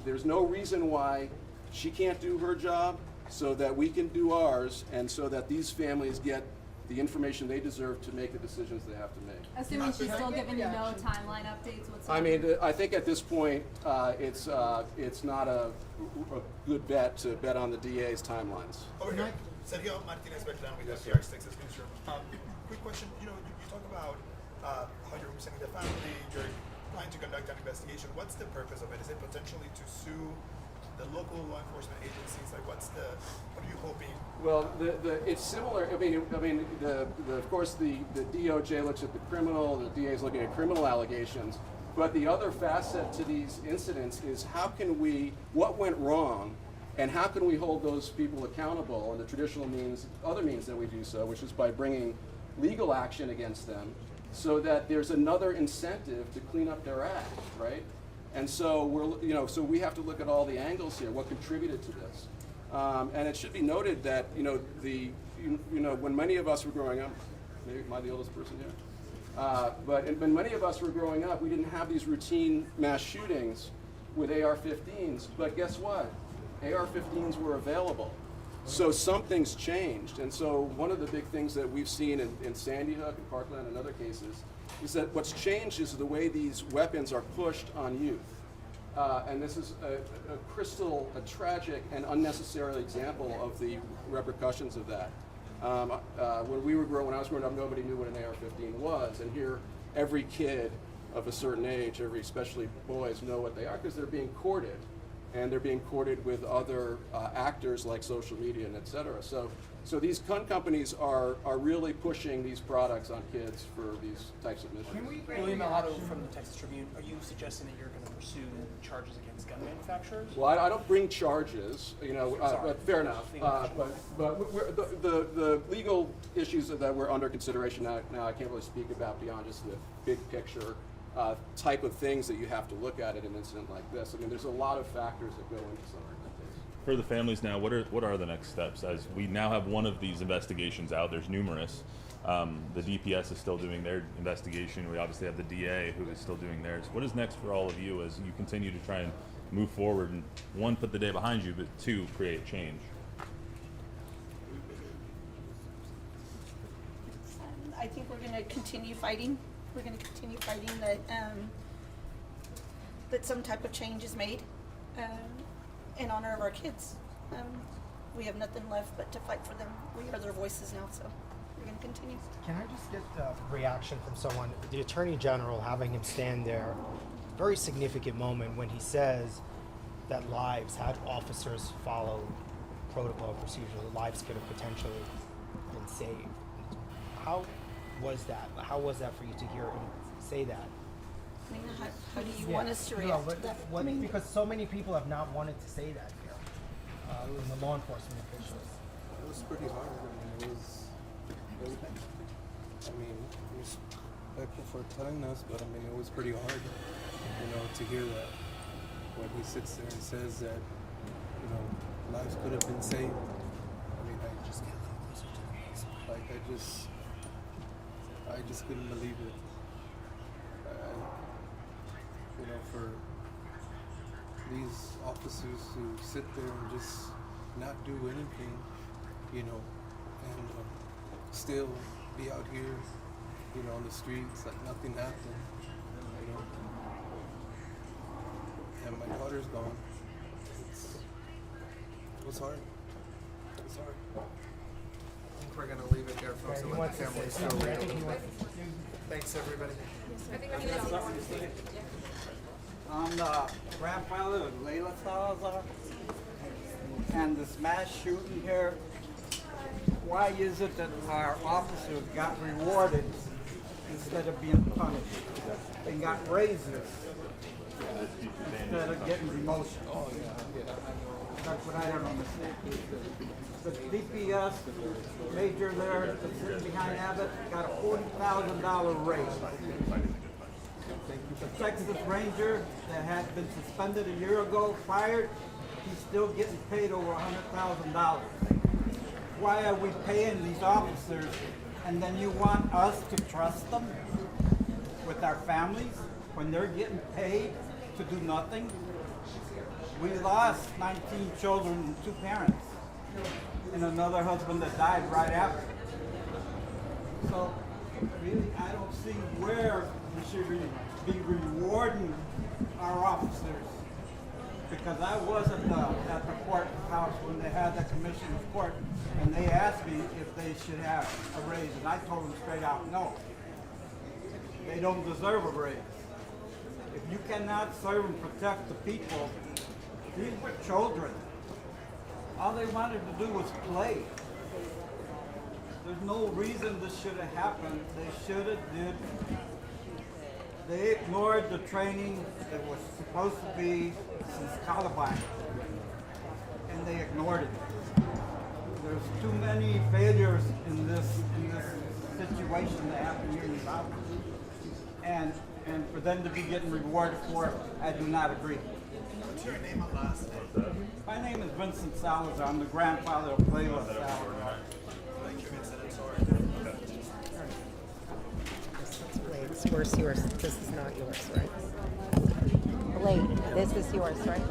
There's no reason why she can't do her job, so that we can do ours, and so that these families get the information they deserve to make the decisions they have to make. Assuming she's still giving you no timeline updates whatsoever. I mean, I think at this point, it's not a good bet to bet on the DA's timelines. Over here, Sergio Martinez Beltran with FDR's Texas Newsroom. Quick question, you talk about how you're representing the family, you're trying to conduct an investigation. What's the purpose of it? Is it potentially to sue the local law enforcement agencies? Like, what are you hoping? Well, it's similar. I mean, of course, the DOJ looks at the criminal, the DA is looking at criminal allegations. But the other facet to these incidents is what went wrong, and how can we hold those people accountable? And the traditional other means that we do so, which is by bringing legal action against them, so that there's another incentive to clean up their act, right? And so so we have to look at all the angles here. What contributed to this? And it should be noted that when many of us were growing up, maybe am I the oldest person here? But when many of us were growing up, we didn't have these routine mass shootings with AR-15s. But guess what? AR-15s were available. So something's changed. And so one of the big things that we've seen in Sandy Hook and Parkland and other cases is that what's changed is the way these weapons are pushed on youth. And this is a tragic and unnecessary example of the repercussions of that. When I was growing up, nobody knew what an AR-15 was, and here every kid of a certain age, especially boys, know what they are because they're being courted, and they're being courted with other actors like social media and et cetera. So these gun companies are really pushing these products on kids for these types of missions. William Alado from the Texas Tribune, are you suggesting that you're going to pursue charges against gun manufacturers? Well, I don't bring charges, but fair enough. But the legal issues that we're under consideration now, I can't really speak about beyond just the big picture type of things that you have to look at in an incident like this. I mean, there's a lot of factors that go into something like this. For the families now, what are the next steps? As we now have one of these investigations out, there's numerous. The DPS is still doing their investigation. We obviously have the DA who is still doing theirs. What is next for all of you as you continue to try and move forward and, one, put the day behind you, but two, create change? I think we're going to continue fighting. We're going to continue fighting that some type of change is made in honor of our kids. We have nothing left but to fight for them. We are their voices now, so we're going to continue. Can I just get a reaction from someone, the Attorney General, having him stand there, very significant moment when he says that lives, had officers follow protocol procedure, lives could have potentially been saved. How was that? How was that for you to hear him say that? I mean, how do you want us to react to that? Because so many people have not wanted to say that here, in the law enforcement officials. It was pretty hard. I mean, respectful for telling us, but I mean, it was pretty hard, to hear that. When he sits there and says that, lives could have been saved. I mean, I just get a little closer to me. Like, I just couldn't believe it. For these officers who sit there and just not do anything, and still be out here, on the streets like nothing happened, and my daughter's gone. It was hard. It was hard. I think we're going to leave it there, folks, and let the family still reopen. Thanks, everybody. I'm the grandfather of Layla Salazar, and this mass shooting here, why is it that our officers got rewarded instead of being punished, and got raises instead of getting demotion. That's what I don't understand. The DPS major there that's sitting behind Abbott got a $40,000 raise. The Texas Ranger that had been suspended a year ago, fired, he's still getting paid over $100,000. Why are we paying these officers and then you want us to trust them with our families when they're getting paid to do nothing? We lost 19 children and 2 parents and another husband that died right after. So really, I don't see where we should be rewarding our officers. Because I was at the courthouse when they had the commissioner's court, and they asked me if they should have a raise, and I told them straight out, no. They don't deserve a raise. If you cannot serve and protect the people, these were children. All they wanted to do was play. There's no reason this should have happened. They should have did. They ignored the training that was supposed to be since Columbine, and they ignored it. There's too many failures in this situation that happened here in the South, and for them to be getting rewarded for it, I do not agree. What's your name and last name? My name is Vincent Salazar. I'm the grandfather of Layla Salazar. Thank you, Vincent. I'm sorry. Where's yours? This is not yours, right? Blade, this is yours, right?